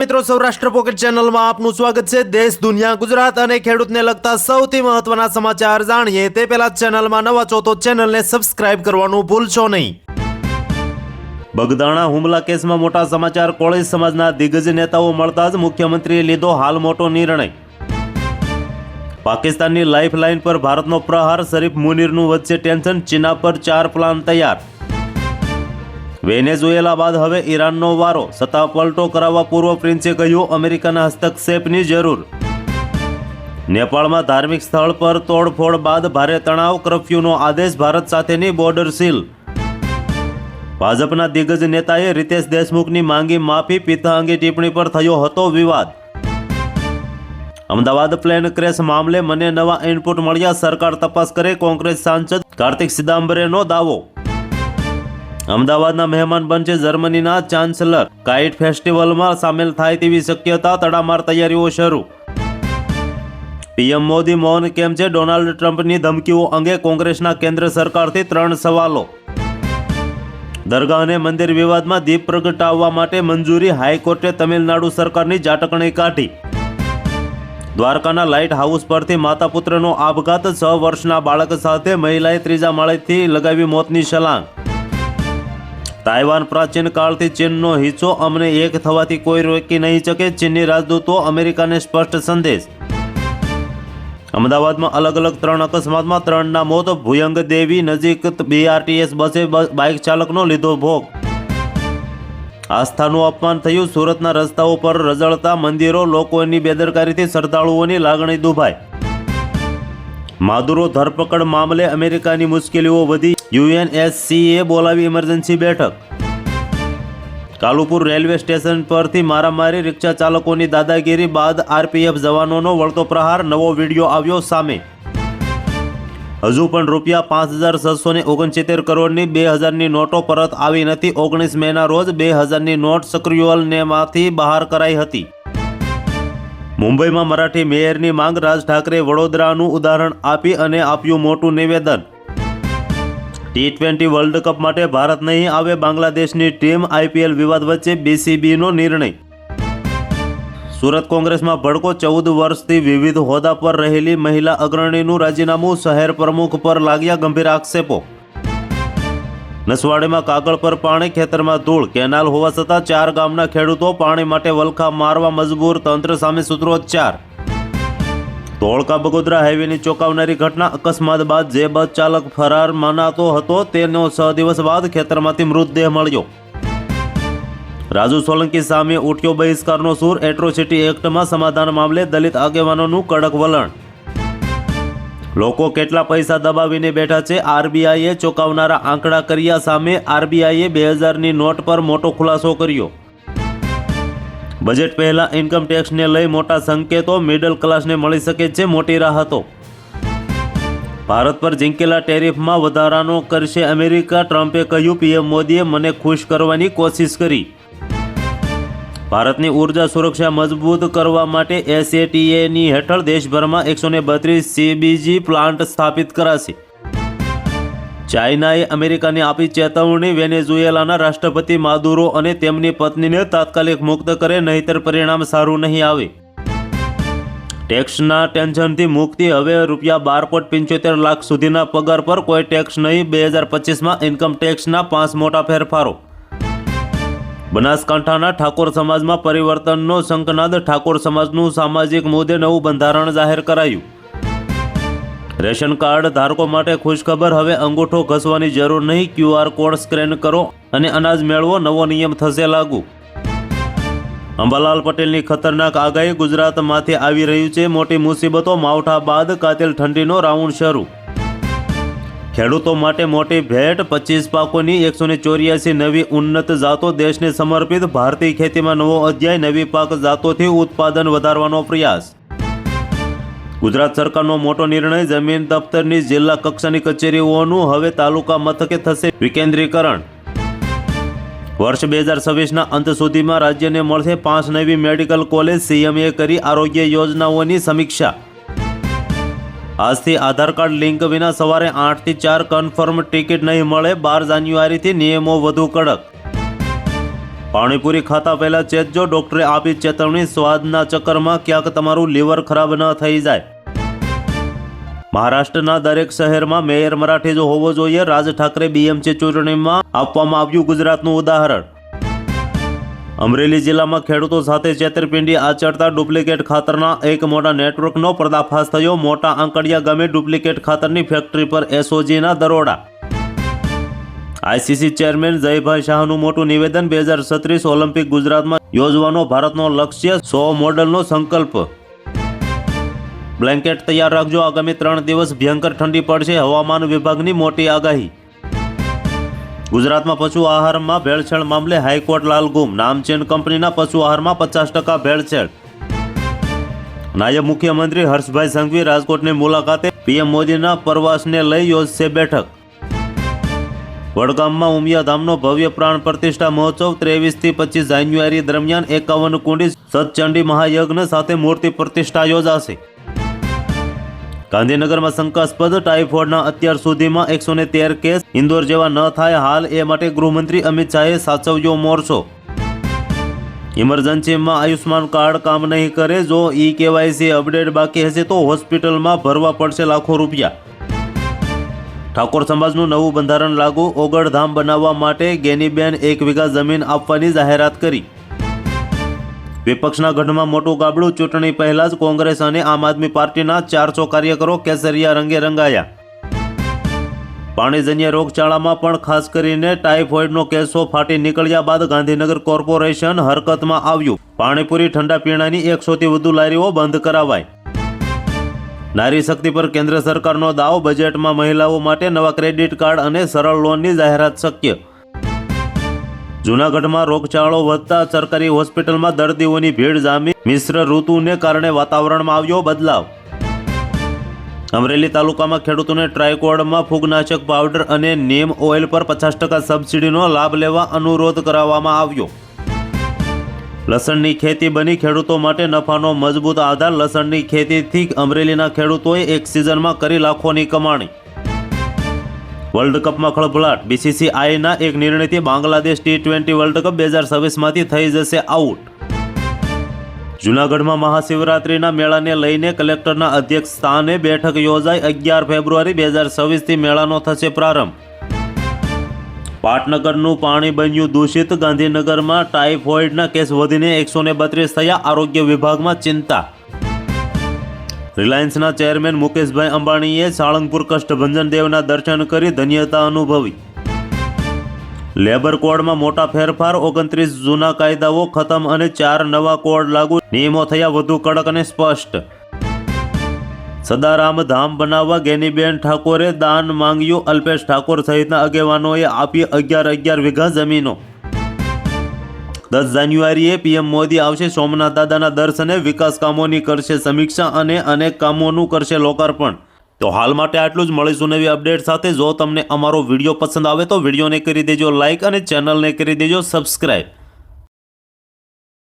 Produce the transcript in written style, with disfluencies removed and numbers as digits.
મિત્રો સૌરાષ્ટ્ર પોકેટ ચેનલમાં આપનું સ્વાગત છે। દેશ દુનિયા ગુજરાત અને ખેડૂતને લગતા સૌથી મહત્વના સમાચાર જાણીએ તે પહેલા ચેનલમાં નવા છો તો ચેનલને સબસ્ક્રાઇબ કરવાનું ભૂલશો નહીં। બગદાણા હુમલા કેસમાં મોટા સમાચાર। કોળી સમાજના દિગ્ગજ નેતાઓ મળતા જ મુખ્યમંત્રીએ લીધો હાલ મોટો નિર્ણય। પાકિસ્તાનની લાઇફલાઇન પર ભારતનો પ્રહાર। શરીફ મુનીરનું વચ્ચે ટેન્શન। ચીના પર 4 પ્લાન તૈયાર। વેનેઝુએલા બાદ હવે ઈરાનનો વારો। સત્તા પલટો કરાવવા પૂર્વ પ્રિન્સે કહ્યું અમેરિકાના હસ્તક્ષેપની જરૂર। નેપાળમાં ધાર્મિક સ્થળ પર તોડફોડ બાદ ભારે તણાવ। કર્ફ્યુનો આદેશ। ભારત સાથેની બોર્ડર સીલ। ભાજપના દિગ્ગજ નેતાએ રીતેશ દેશમુખની માંગી માફી। પિતા અંગે ટિપ્પણી પર થયો હતો વિવાદ। અમદાવાદ પ્લેન ક્રેશ મામલે મને નવા ઇનપુટ મળ્યા। સરકાર તપાસ કરે। કોંગ્રેસ સાંસદ કાર્તિક સિદામ્બરેનો દાવો। અમદાવાદના મહેમાન બનશે જર્મનીના ચાન્સલર। કાઇટ ફેસ્ટિવલમાં સામેલ થાય તેવી શક્યતા। તડામાર તૈયારીઓ શરૂ। પીએમ મોદી મૌન કેમ છે? ડોનાલ્ડ ટ્રમ્પની ધમકીઓ અંગે કોંગ્રેસના કેન્દ્ર સરકારથી 3 સવાલો। દરગાહ અને મંદિર વિવાદમાં દીપ પ્રગટાવવા માટે મંજૂરી। હાઈકોર્ટે તમિલનાડુ સરકારની ઝાટકણી કાઢી। દ્વારકાના લાઇટ હાઉસ પરથી માતા પુત્રનો આપઘાત। 6 વર્ષના બાળક સાથે મહિલાએ 3જા માળેથી લગાવી મોતની છલાંગ। તાઇવાન પ્રાચીન કાળથી ચીનનો હિસ્સો। અમને એક થવાથી કોઈ રોકી નહીં શકે। ચીનની રાજદૂતો અમેરિકાને સ્પષ્ટ સંદેશ। અમદાવાદમાં અલગ અલગ 3 અકસ્માતમાં 3ના મોત। ભુયંગ દેવી નજીક બીઆરટીએસ બસે બાઇક ચાલકનો લીધો ભોગ। આસ્થાનું અપમાન થયું। સુરતના રસ્તાઓ પર રઝળતા મંદિરો। લોકોની બેદરકારીથી શ્રદ્ધાળુઓની લાગણી દુભાઈ। માદુરો ધરપકડ મામલે અમેરિકાની મુશ્કેલીઓ વધી। યુએનએસસીએ બોલાવી ઇમરજન્સી બેઠક। કાલુપુર રેલવે સ્ટેશન પરથી મારામારી। રિક્ષા ચાલકોની દાદાગીરી બાદ આરપીએફ જવાનોનો વળતો પ્રહાર। નવો વિડીયો આવ્યો સામે। હજુ પણ રૂપિયા 5,669 કરોડની 2000ની નોટો પરત આવી નથી। 19 મેના રોજ 2000ની નોટ સક્રિયલનેમાંથી બહાર કરાઈ હતી। મુંબઈમાં મરાઠી મેયરની માંગ। રાજ ઠાકરે વડોદરાનું ઉદાહરણ આપી અને આપ્યું મોટું નિવેદન। T20 વર્લ્ડ કપ માટે ભારત નહીં આવે બાંગ્લાદેશની ટીમ। આઈપીએલ વિવાદ વચ્ચે બીસીબીનો નિર્ણય। સુરત કોંગ્રેસમાં ભડકો। 14 વર્ષથી વિવિધ હોદ્દા પર રહેલી મહિલા અગ્રણીનું રાજીનામું। શહેર પ્રમુખ પર લાગ્યા ગંભીર આક્ષેપો। નસવાડીમાં કાગળ પર પાણી, ખેતરમાં ધૂળ। કેનાલ હોવા છતાં 4 ગામના ખેડૂતો પાણી માટે વલખા મારવા મજબૂર। તંત્ર સામે સૂત્રોચ્ચાર। ધોળકા બગોદરા હાઈવેની ચોંકાવનારી ઘટના। અકસ્માત બાદ જે બસ ચાલક ફરાર મનાતો હતો તેનો 6 દિવસ બાદ ખેતરમાંથી મૃતદેહ મળ્યો। રાજુ સોલંકી સામે ઉઠ્યો બહિષ્કારનો સૂર। એટ્રોસિટી એક્ટમાં સમાધાન મામલે દલિત આગેવાનોનું કડક વલણ। લોકો કેટલા પૈસા દબાવીને બેઠા છે? આરબીઆઈએ ચોંકાવનારા આંકડા કર્યા સામે। આરબીઆઈએ 2000ની નોટ પર મોટો ખુલાસો કર્યો। બજેટ પહેલા ઇન્કમ ટેક્સને લઈ મોટા સંકેતો। મિડલ ક્લાસને મળી શકે છે મોટી રાહતો। ભારત પર ઝીંકેલા ટેરિફમાં વધારાનો કરશે અમેરિકા। ટ્રમ્પે કહ્યું પીએમ મોદીએ મને ખુશ કરવાની કોશિશ કરી। ભારતની ઉર્જા સુરક્ષા મજબૂત કરવા માટે એસએટીએની હેઠળ દેશભરમાં 132 સીબીજી પ્લાન્ટ સ્થાપિત કરાશે। ચાઇનાએ અમેરિકાને આપી ચેતવણી। વેનેઝુએલાના રાષ્ટ્રપતિ માદુરો અને તેમની પત્નીને તાત્કાલિક મુક્ત કરે નહીંતર પરિણામ સારું નહીં આવે। ટેક્સના ટેન્શનથી મુક્તિ। હવે ₹12.75 લાખ સુધીના પગાર પર કોઈ ટેક્સ નહીં। 2025માં ઇન્કમ ટેક્સના 5 મોટા ફેરફારો। બનાસકાંઠાના ઠાકોર સમાજમાં પરિવર્તનનો શંખનાદ। ઠાકોર સમાજનું સામાજિક મુદ્દે નવું બંધારણ જાહેર કરાયું। રેશન કાર્ડ ધારકો માટે ખુશખબર। હવે અંગૂઠો ઘસવાની જરૂર નહીં। QR કોડ સ્કેન કરો અને અનાજ મેળવો। નવો નિયમ થશે લાગુ। અંબાલાલ પટેલની ખતરનાક આગાહી। ગુજરાતમાંથી આવી રહ્યું છે મોટી મુસીબતો। માવઠા બાદ કાતિલ ઠંડીનો રાઉન્ડ શરૂ। ખેડૂતો માટે મોટી ભેટ। 25 પાકોની 184 નવી ઉન્નત જાતો દેશને સમર્પિત। ભારતીય ખેતીમાં નવો અધ્યાય। નવી પાક જાતોથી ઉત્પાદન વધારવાનો પ્રયાસ। ગુજરાત સરકારનો મોટો નિર્ણય। જમીન દફતરની જિલ્લા કક્ષાની કચેરીઓનું હવે તાલુકા મથકે થશે વિકેન્દ્રીકરણ। વર્ષ 2026ના અંત સુધીમાં રાજ્યને મળશે 5 નવી મેડિકલ કોલેજ। સીએમએ કરી આરોગ્ય યોજનાઓની સમીક્ષા। આજથી આધાર કાર્ડ લિંક વિના સવારે 8 થી 4 કન્ફર્મ ટિકિટ નહીં મળે। 12 જાન્યુઆરીથી નિયમો વધુ કડક। પાણીપુરી ખાતા પહેલા ચેતજો, ડોક્ટરે આપી ચેતવણી, સ્વાદના ચક્કરમાં ક્યાંક તમારું લીવર ખરાબ ન થઈ જાય. મહારાષ્ટ્રના દરેક શહેરમાં મેયર મરાઠી જ હોવો જોઈએ, રાજ ઠાકરે બીએમસી ચૂંટણીમાં આપવામાં આવ્યું ગુજરાતનું ઉદાહરણ. અમરેલી જિલ્લામાં ખેડૂતો સાથે છેતરપિંડી આચરતા ડુપ્લિકેટ ખાતરના એક મોટા નેટવર્કનો પર્દાફાશ થયો. મોટા આંકડિયા ગામે ડુપ્લિકેટ ખાતરની ફેક્ટરી પર એસઓજીના દરોડા. આઈસીસી ચેરમેન જયભાઈ શાહનું મોટું નિવેદન. 2036 ઓલિમ્પિક ગુજરાતમાં યોજવાનો ભારતનો લક્ષ્ય, 100 મોડલનો સંકલ્પ. બ્લેન્કેટ તૈયાર રાખજો, આગામી 3 દિવસ ભયંકર ઠંડી પડશે, હવામાન વિભાગની મોટી આગાહી. ગુજરાતમાં પશુ આહારમાં ભેળસેળ મામલે હાઈકોર્ટ લાલગુમ. નામચીન કંપનીના પશુ આહારમાં 50% ભેળસેળ. નાયબ મુખ્યમંત્રી હર્ષભાઈ સંઘવી રાજકોટની મુલાકાતે. પીએમ મોદીના પ્રવાસને લઈ યોજશે બેઠક. વડગામમાં ઉમિયાધામનો ભવ્ય પ્રાણ પ્રતિષ્ઠા મહોત્સવ 23 થી 25 જાન્યુઆરી દરમિયાન 51 કુંડી સતચંડી મહાયજ્ઞ સાથે મૂર્તિ પ્રતિષ્ઠા યોજાશે. ગાંધીનગરમાં શંકાસ્પદ ટાઇફોઇડના અત્યાર સુધીમાં 113 કેસ. ઇન્દોર જેવા ન થાય હાલ એ માટે ગૃહમંત્રી અમિત શાહે સાચવ્યો મોરચો. ઇમરજન્સીમાં આયુષ્માન કાર્ડ કામ નહીં કરે, જો કેવાયસી અપડેટ બાકી હશે તો હોસ્પિટલમાં ભરવા પડશે લાખો રૂપિયા. ઠાકોર સમાજનું નવું બંધારણ લાગુ. ઓગળધામ બનાવવા માટે ગેનીબેન 1 વીઘા જમીન આપવાની જાહેરાત કરી. વિપક્ષના ગઢમાં મોટું ગાબડું. ચૂંટણી પહેલા જ કોંગ્રેસ અને આમ આદમી પાર્ટીના 400 કાર્યકરો કેસરિયા રંગે રંગાયા. પાણીજન્ય રોગચાળામાં પણ ખાસ કરીને ટાઇફોઇડનો કેસો ફાટી નીકળ્યા બાદ ગાંધીનગર કોર્પોરેશન હરકતમાં આવ્યું. પાણીપુરી ઠંડા પીણાની 100 થી વધુ લારીઓ બંધ કરાવાય. નારી શક્તિ પર કેન્દ્ર સરકારનો દાવ. બજેટમાં મહિલાઓ માટે નવા ક્રેડિટ કાર્ડ અને સરળ લોનની જાહેરાત શક્ય. જૂનાગઢમાં રોગચાળો વધતા સરકારી હોસ્પિટલમાં દર્દીઓની ભીડ જામી. મિશ્ર ઋતુને કારણે વાતાવરણમાં આવ્યો બદલાવ. અમરેલી તાલુકામાં ખેડૂતોને ટ્રાયકોડમાં ફૂગનાશક પાવડર અને નીમ ઓઇલ પર 50% સબસિડીનો લાભ લેવા અનુરોધ કરાવવામાં આવ્યો. લસણની ખેતી બની ખેડૂતો માટે નફાનો મજબૂત આધાર. લસણની ખેતીથી અમરેલીના ખેડૂતોએ એક સિઝનમાં કરી લાખોની કમાણી. વર્લ્ડ કપમાં ખળભળાટ. બીસીસીઆઈના એક નિર્ણયથી બાંગ્લાદેશ T20 વર્લ્ડ કપ 2026માંથી થઈ જશે આઉટ. જૂનાગઢમાં મહાશિવરાત્રિના મેળાને લઈને કલેક્ટરના અધ્યક્ષ સ્થાને બેઠક યોજાઈ. 11 ફેબ્રુઆરી 2026થી મેળાનો થશે પ્રારંભ. પાટનગરનું પાણી બન્યું દૂષિત. ગાંધીનગરમાં ટાઇફોઇડના કેસ વધીને 132 થયા. આરોગ્ય વિભાગમાં ચિંતા. રિલાયન્સના ચેરમેન મુકેશભાઈ અંબાણીએ સાળંગપુર કષ્ટભંજન દેવના દર્શન કરી ધન્યતા અનુભવી. લેબર કોડમાં મોટા ફેરફાર. 29 જૂના કાયદાઓ ખતમ અને 4 નવા કોડ લાગુ. નિયમો થયા વધુ કડક અને સ્પષ્ટ. સદારામ ધામ બનાવવા ગેનીબેન ઠાકોરે દાન માંગ્યું. અલ્પેશ ઠાકોર સહિતના આગેવાનોએ આપી 11 વીઘા જમીનો. 10 જાન્યુઆરીએ પીએમ મોદી આવશે સોમનાથ દાદાના દર્શને. વિકાસ કામોની કરશે સમીક્ષા અને અનેક કામોનું કરશે લોકાર્પણ. તો હાલ માટે આટલું જ. મળીશું નવી અપડેટ સાથે. જો તમને અમારો વિડીયો પસંદ આવે તો વિડીયોને કરી દેજો લાઇક અને ચેનલને કરી દેજો સબસ્ક્રાઇબ.